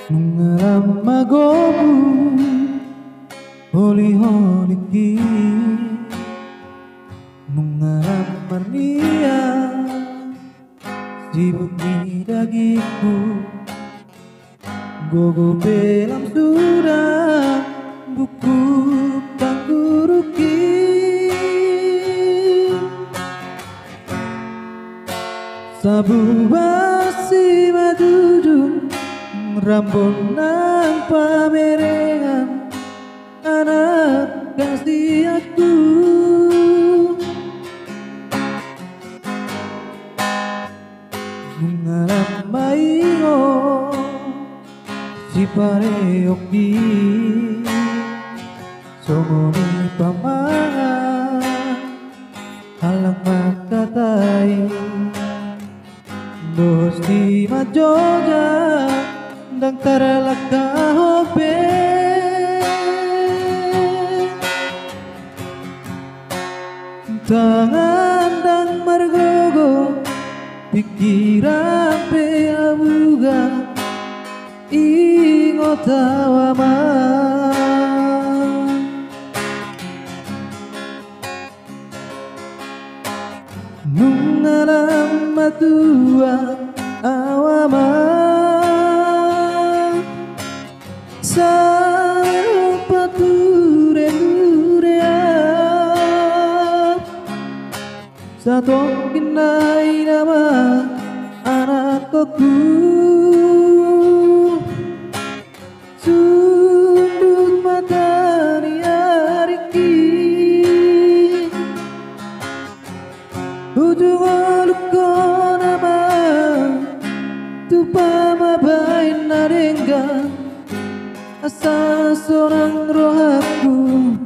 Nung magobu holi-holi ki nung marnia sibuk di dagiku gogo pelam sudah buku pangguruki sabu basi madudung rambut nang pamerean anak kasih aku mengalam maingo si pareoki songoni pamangan halang makatai dos di majoga dang taralaka hobe tangan dang margogo pikiran pe abuga ingotawama nung alam matua awama sa pature-turea sa kinai nama anakku sundut mata ni ariki ujung aluko nama tupa mabain narengga asa seorang rohaku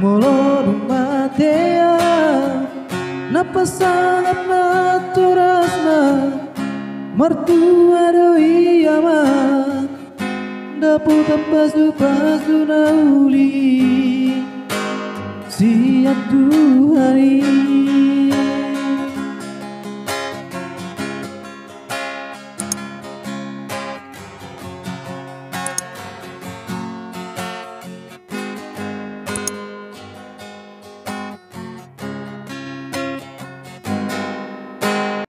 molodung matea napasangat naturasna mertua doi amat dapu pasu nauli siap Tuhan